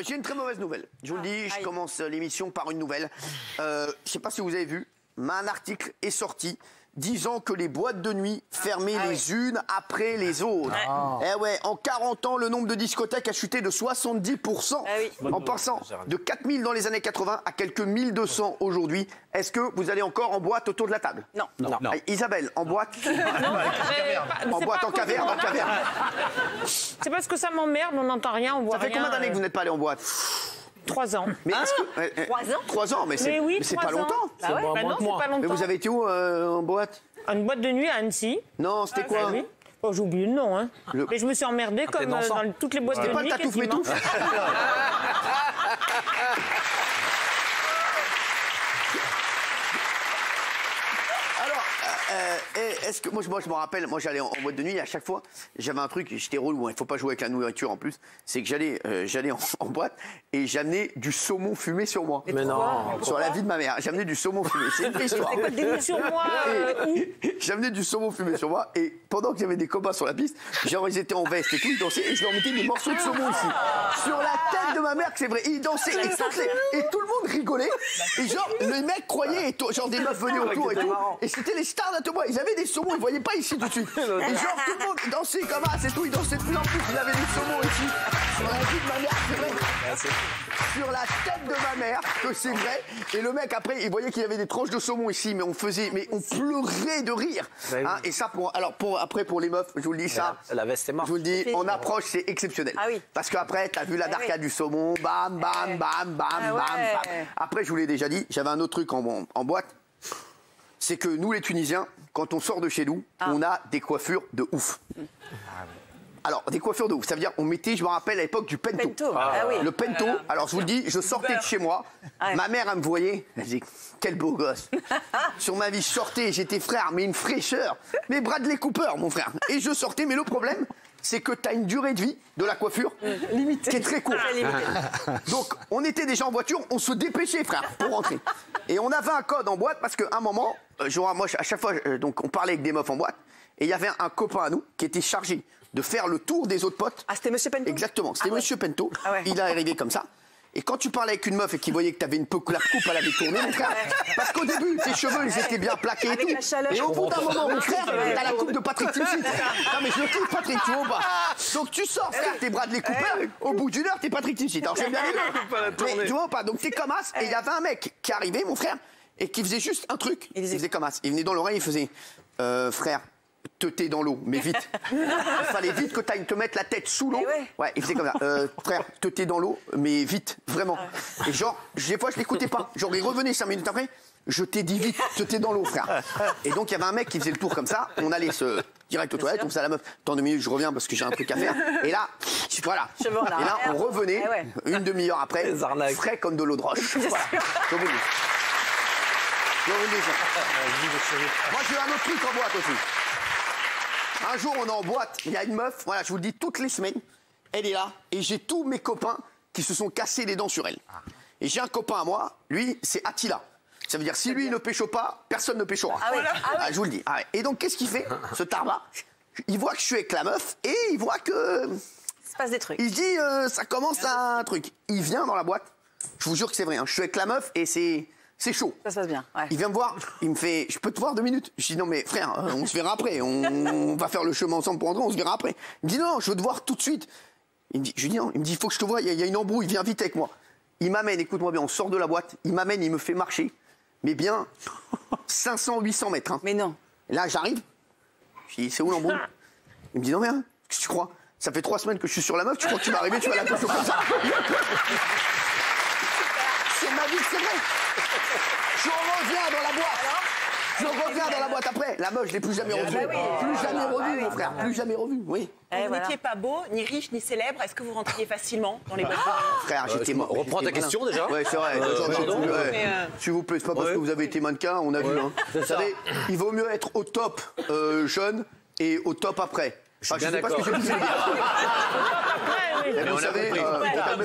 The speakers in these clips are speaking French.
J'ai une très mauvaise nouvelle. Je vous le dis, je commence l'émission par une nouvelle. Je ne sais pas si vous avez vu, mais un article est sorti disant que les boîtes de nuit fermaient les unes après les autres. Eh ouais, en 40 ans, le nombre de discothèques a chuté de 70%, en passant de 4000 dans les années 80 à quelques 1200 aujourd'hui. Est-ce que vous allez encore en boîte autour de la table? Non. Isabelle, en boîte? En boîte, en caverne, en caverne. C'est parce que ça m'emmerde, on n'entend rien, on voit Ça fait rien. combien d'années que vous n'êtes pas allé en boîte? 3 ans. Mais 3 ans? 3 ans, mais c'est pas 3 ans. longtemps. Ah ouais, bah non, c'est pas longtemps. Mais vous avez été où en boîte? Une boîte de nuit à Annecy. Non, c'était quoi? Oui. Oh, j'ai oublié le nom, hein. Mais je me suis emmerdée comme dans toutes les boîtes de nuit. C'était pas le Tatouf Métouf? Est-ce que moi je me rappelle, moi j'allais en boîte de nuit et à chaque fois j'avais un truc, j'étais relou, il faut pas jouer avec la nourriture en plus, c'est que j'allais en boîte et j'amenais du saumon fumé sur moi. Mais non. Sur la vie de ma mère, j'amenais du saumon fumé. C'est une vraie histoire. Sur moi, J'amenais du saumon fumé sur moi et pendant qu'il y avait des copains sur la piste, genre ils étaient en veste et tout, ils dansaient et je leur mettais des morceaux de saumon ici. Sur la tête de ma mère, que c'est vrai, ils dansaient et tout le monde rigolait et genre les mecs croyaient, et genre des meufs venaient autour et tout, et c'était les stars d'Atomois, ils avaient des saumons, ils voyaient pas ici tout de suite. Et genre tout le monde dansait comme ça, c'est tout, ils dansaient de plus en plus, ils avaient des saumons ici. Sur la vie de ma mère, c'est vrai. Sur la tête de ma mère, que c'est vrai. Et le mec après, il voyait qu'il y avait des tranches de saumon ici, mais on pleurait de rire. Hein, et ça après pour les meufs, je vous le dis ça. La veste est morte. Je vous le dis, en approche, c'est exceptionnel. Ah oui. Parce qu'après, t'as vu la d'arcade du saumon, bam, bam, bam, bam, bam. Après, je vous l'ai déjà dit, j'avais un autre truc en boîte. C'est que nous, les Tunisiens, quand on sort de chez nous, on a des coiffures de ouf. Alors, des coiffures de ouf, ça veut dire, on mettait, je me rappelle à l'époque, du pento. Le pento, alors je vous le dis, je sortais de chez moi, ma mère, elle me voyait, elle disait, quel beau gosse. Sur ma vie, je sortais, j'étais frère, mais une fraîcheur. Mais Bradley Cooper, mon frère. Et je sortais, mais le problème, c'est que tu as une durée de vie de la coiffure qui est très courte. Donc, on était déjà en voiture, on se dépêchait, frère, pour rentrer. Et on avait un code en boîte parce qu'à un moment, moi, à chaque fois, donc, on parlait avec des meufs en boîte, et il y avait un copain à nous qui était chargé de faire le tour des autres potes. Ah, c'était Monsieur Pento? Exactement, c'était Monsieur Pento. Il est arrivé comme ça. Et quand tu parlais avec une meuf et qu'il voyait que t'avais une peu la coupe, elle avait tourné, mon frère. Parce qu'au début, tes cheveux, ils étaient bien plaqués et Avec tout. la chaleur. Et au bout d'un moment, mon frère, t'as la coupe de Patrick Timsit. Non, mais je le kiffe, Patrick, tu vois pas. Donc tu sors, frère, t'es Bradley Cooper. Au bout d'une heure, t'es Patrick Timsit. Alors j'aime bien les deux. Mais tu vois pas. Donc t'es comme as. Et il y avait un mec qui arrivait, mon frère, et qui faisait juste un truc. Il faisait comme as. Il venait dans l'oreille, il faisait frère. Teuter dans l'eau, mais vite. Il fallait vite que tu ailles te mettre la tête sous l'eau. Ouais, il faisait comme ça. Frère, teuter dans l'eau, mais vite, vraiment. Et genre, des fois, je l'écoutais pas. Genre, il revenait 5 minutes après, je t'ai dit vite, teuter dans l'eau, frère. Et donc, il y avait un mec qui faisait le tour comme ça. On allait direct aux toilettes, on faisait à la meuf. Attends 2 minutes, je reviens parce que j'ai un truc à faire. Et là, voilà. Et là, on revenait, une demi-heure après, frais comme de l'eau de roche. Voilà. Moi, j'ai un autre truc en boîte aussi. Un jour, on est en boîte, il y a une meuf, voilà, je vous le dis, toutes les semaines, elle est là, et j'ai tous mes copains qui se sont cassés les dents sur elle. Et j'ai un copain à moi, lui, c'est Attila. Ça veut dire, si lui ne pécho pas, personne ne péchora. Je vous le dis. Et donc, qu'est-ce qu'il fait, ce tarbas? Il voit que je suis avec la meuf, et il voit que... Il se passe des trucs. Il se dit, ça commence à un truc. Il vient dans la boîte, je vous jure que c'est vrai, hein, je suis avec la meuf, et c'est chaud. Ça se passe bien. Il vient me voir, il me fait, je peux te voir 2 minutes? Je dis non mais frère, on se verra après, on va faire le chemin ensemble pour rentrer, on se verra après. Il me dit non, je veux te voir tout de suite. Je lui dis non, il me dit il faut que je te voie, il y a une embrouille, viens vite avec moi. Il m'amène, écoute-moi bien, on sort de la boîte, il m'amène, il me fait marcher, mais bien 500-800 mètres. Hein. Mais non. Et là j'arrive, je dis c'est où l'embrouille? Il me dit non mais qu'est-ce que tu crois? Ça fait 3 semaines que je suis sur la meuf, tu crois que tu vas arriver, tu vas la toucher comme ça? C'est ma vie, c'est vrai. Je reviens dans la boîte. Je reviens dans la boîte après. La meuf, je l'ai plus jamais revue. Plus jamais revue, mon frère. Plus jamais revue, oui. Vous n'étiez pas beau, ni riche, ni célèbre. Est-ce que vous rentriez facilement dans les boîtes de nuit? Frère, j'étais mort. Reprends ta question déjà. Ouais, c'est vrai. S'il vous plaît, c'est pas parce que vous avez été mannequin, on a vu. Hein. Vous savez, il vaut mieux être au top jeune et au top après. Je suis bien d'accord. Vous savez,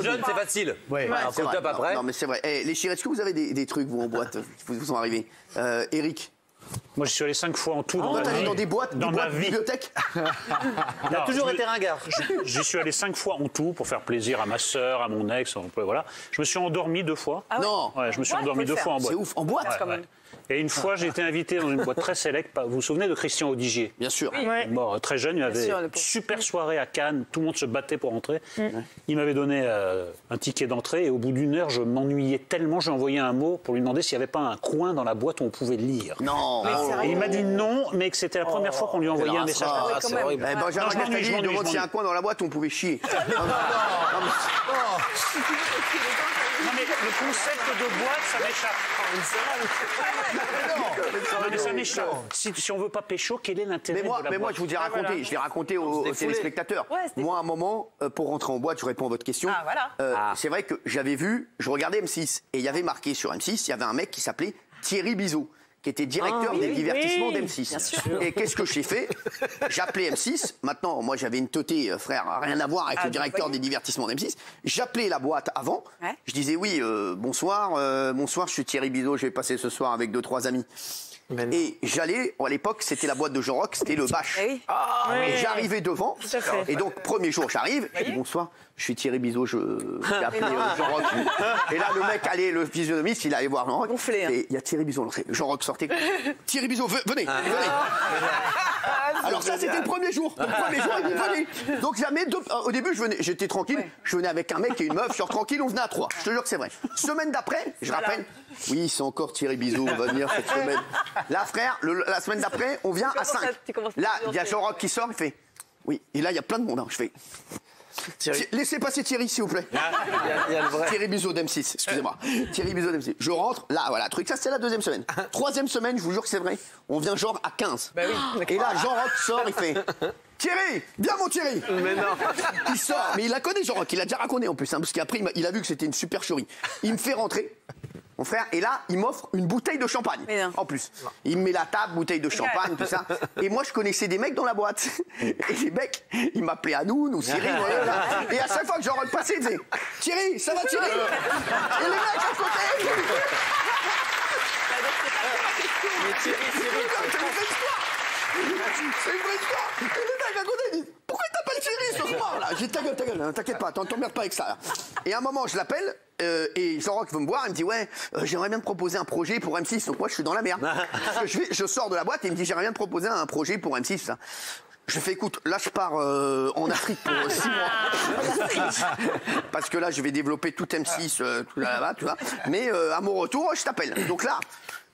jeune, c'est facile. Ouais, c'est au top après. Non, mais c'est vrai. Les chéris, est-ce que vous avez des trucs, vous, en boîte, qui vous sont arrivés? Eric, Moi, j'y suis allé 5 fois en tout dans Toi, ma t'allais vie. dans des boîtes, Dans ma vie. bibliothèques. Il a toujours été ringard. J'y suis allé 5 fois en tout pour faire plaisir à ma sœur, à mon ex. Voilà. Je me suis endormi 2 fois. Non. Ouais, je me suis Ouais, endormi faut le 2 fois en boîte. C'est ouf. En boîte Ouais. Et une fois, j'ai été invité dans une boîte très sélect. Vous vous souvenez de Christian Audigier? Bien sûr. Ouais. Mort très jeune, il avait sûr, le une pauvre. super soirée à Cannes, tout le monde se battait pour entrer. Il m'avait donné un ticket d'entrée et au bout d'une heure, je m'ennuyais tellement, j'ai envoyé un mot pour lui demander s'il n'y avait pas un coin dans la boîte où on pouvait lire. Non. Et il m'a dit non, mais que c'était la première fois qu'on lui envoyait un message. Ah, quand c'est même. horrible. Eh ben, Benjamin Non, je m'ennuie, Castaldi je m'ennuie, demande je s'il y a un coin dans la boîte où on pouvait chier. Non mais le concept de boîte, ça m'échappe. Non mais ça m'échappe. Si on veut pas pécho, quel est l'intérêt de la boîte? Mais moi, je vous ai raconté, je l'ai raconté aux téléspectateurs. Ouais, c'était Moi, à un moment, pour rentrer en boîte, je réponds à votre question. Ah, voilà. C'est vrai que j'avais vu, je regardais M6, et il y avait marqué sur M6, il y avait un mec qui s'appelait Thierry Bizot, qui était directeur des divertissements d'M6. Et qu'est-ce que j'ai fait? J'appelais M6. Maintenant, moi, j'avais une teuté, frère, rien à voir avec le directeur des divertissements d'M6. J'appelais la boîte avant. Ouais. Je disais oui, bonsoir, je suis Thierry Bizot, je vais passer ce soir avec 2-3 amis. Et j'allais, à l'époque, c'était la boîte de Jean Rock, c'était le Bâche. Eh oui. Et j'arrivais devant. à fait. Et donc, premier jour, j'arrive. Je dis bonsoir, je suis Thierry Bizot, j'ai appelé Jean Rock. Et là, le mec allait, le physionomiste, il allait voir Jean Rock. Gonflé, hein. Et il y a Thierry Bizot. Jean Rock sortait. Thierry Bizot, venez, venez. Alors ça, c'était le premier jour. Le premier jour, il dit venez. Donc jamais au début, j'étais tranquille. Ouais. Je venais avec un mec et une meuf, genre tranquille, on venait à 3. Je te jure que c'est vrai. Semaine d'après, je rappelle. Oui, c'est encore Thierry Bizot, on va venir cette semaine. Là, frère, la semaine d'après, on vient à 5. Là, il y a Jean Rock qui sort, il fait. Oui, et là, il y a plein de monde. Hein. Je fais. Laissez passer Thierry, s'il vous plaît. Il y a le vrai. Thierry Bizot d'M6, excusez-moi. Thierry Bizot d'M6. Je rentre, là, voilà, truc, ça c'est la deuxième semaine. Troisième semaine, je vous jure que c'est vrai, on vient genre à 15. Et là, Jean Rock sort, il fait Thierry, viens mon Thierry. Mais non. Il sort, mais il la connaît Jean Rock, il l'a déjà raconté en plus, hein, parce qu'après il a vu que c'était une supercherie. Il me fait rentrer. Mon frère, et là, il m'offre une bouteille de champagne. En plus. Il me met la table, bouteille de champagne, tout ça. Et moi, je connaissais des mecs dans la boîte. Et les mecs, ils m'appelaient à nous Cyril, voilà. Et à chaque fois que j'en repassais, ils disaient Thierry, ça va Thierry? Et les mecs à côté. Mais Thierry, C'est une vraie histoire. C'est une vraie histoire. Et les mecs à côté, ils disent pourquoi t'appelles Thierry ce soir là? J'ai dit ta gueule, t'inquiète pas, t'emmerdes pas avec ça. Là. Et à un moment, je l'appelle. Et Jean Rock veut me voir, il me dit ouais, j'aimerais bien te proposer un projet pour M6. Donc moi je suis dans la merde. Parce que je sors de la boîte et il me dit j'aimerais bien te proposer un projet pour M6. Ça. Je fais écoute, là je pars en Afrique pour 6 mois. Parce que là je vais développer tout M6, tout là-bas, tout ça. Mais à mon retour, je t'appelle. Donc là,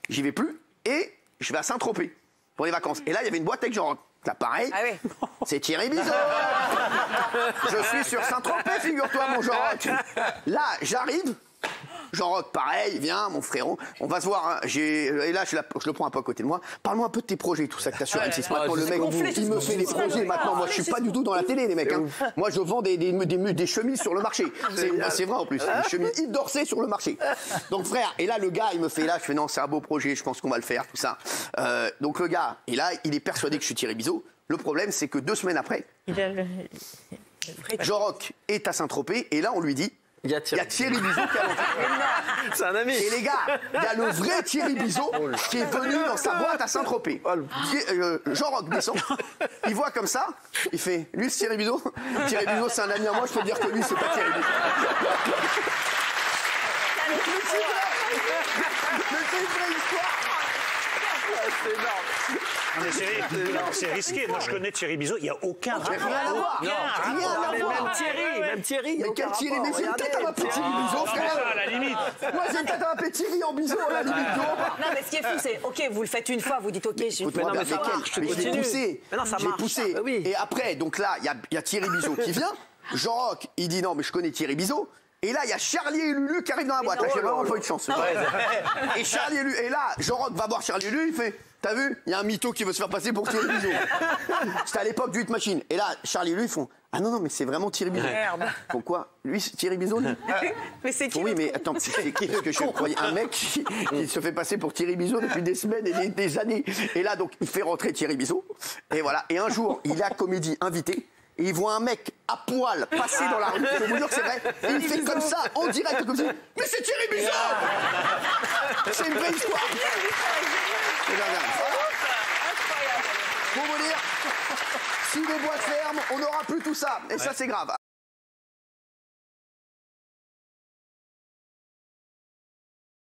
j'y vais plus et je vais à Saint-Tropez pour les vacances. Et là il y avait une boîte avec Jean Rock. Là, pareil, Ah oui. c'est Thierry Bizot. Je suis sur Saint-Tropez, figure-toi, mon Jean Rock. Là, j'arrive. Jean Rock, pareil, viens, mon frérot. On va se voir. Hein. Et là, je le prends un peu à côté de moi. Parle-moi un peu de tes projets, tout ça que t'as sur M6. Maintenant, le mec, il me fait les projets. Maintenant, moi, je suis pas du tout dans la télé, les mecs. Hein. Moi, je vends des chemises sur le marché. C'est vrai, en plus. Des chemises Yves Dorsey sur le marché. Donc, frère, et là, le gars, il me fait là. Je fais non, c'est un beau projet. Je pense qu'on va le faire, tout ça. Donc, le gars, et là, il est persuadé que je suis Thierry Bizot. Le problème, c'est que 2 semaines après, Jean Rock est à Saint-Tropez. Et là, on lui dit. Il y a Thierry Bizot qui a lancé. C'est un ami. Et les gars, il y a le vrai Thierry Bizot qui est venu dans sa boîte à Saint-Tropez. Jean Rock descend, il voit comme ça, il fait lui c'est Thierry Bizot. Thierry Bizot c'est un ami à moi, je peux dire que lui c'est pas Thierry Bizot. Mais c'est une vraie histoire. C'est énorme. Non, mais c'est risqué. Moi, je connais Thierry Bizot. Il n'y a aucun rapport. Rien à voir. Rien à voir. Même Thierry. Mais quel Thierry? Mais j'ai une tête à m'appeler Thierry Bizot, frère. À la limite. Moi, j'ai une tête à m'appeler Thierry en Bizot, à la limite. Non, mais ce qui est fou, c'est ok, vous le faites une fois, vous dites ok, j'ai Écoute-moi non, bien, mais ça mais marche. mais je l'ai poussé. Mais non, ça J'ai marche. poussé. Ah, bah oui. Et après, donc là, il y a Thierry Bizot qui vient. Jean Rock, il dit non, mais je connais Thierry Bizot. Et là, il y a Charlie et Lulu qui arrivent dans la boîte. Là, j'ai vraiment pas eu de chance. Et Charlie et Lulu. Et là, Jean Rock va voir Charlie et Lulu, il fait t'as vu, il y a un mytho qui veut se faire passer pour Thierry Bizot. C'était à l'époque du Hit Machine. Et là, Charlie et Lulu, ils font ah non, mais c'est vraiment Thierry Bizot. Merde. Pourquoi? Lui, c'est Thierry Bizot, lui. Mais c'est qui? Oui, mais attends, c'est qui? Parce que je croyais un mec qui se fait passer pour Thierry Bizot depuis des semaines et des années. Et là, donc, il fait rentrer Thierry Bizot. Et voilà. Et un jour, il est à Comédie invité. Et il voit un mec à poil passer dans la rue. Je vous jure que c'est vrai. Et il fait comme ça, en direct, comme ça. Mais c'est Thierry Bizot! C'est une vraie histoire. Et là, regarde. Pour vous dire, si les boîtes ferment, on n'aura plus tout ça. Et ça, c'est grave.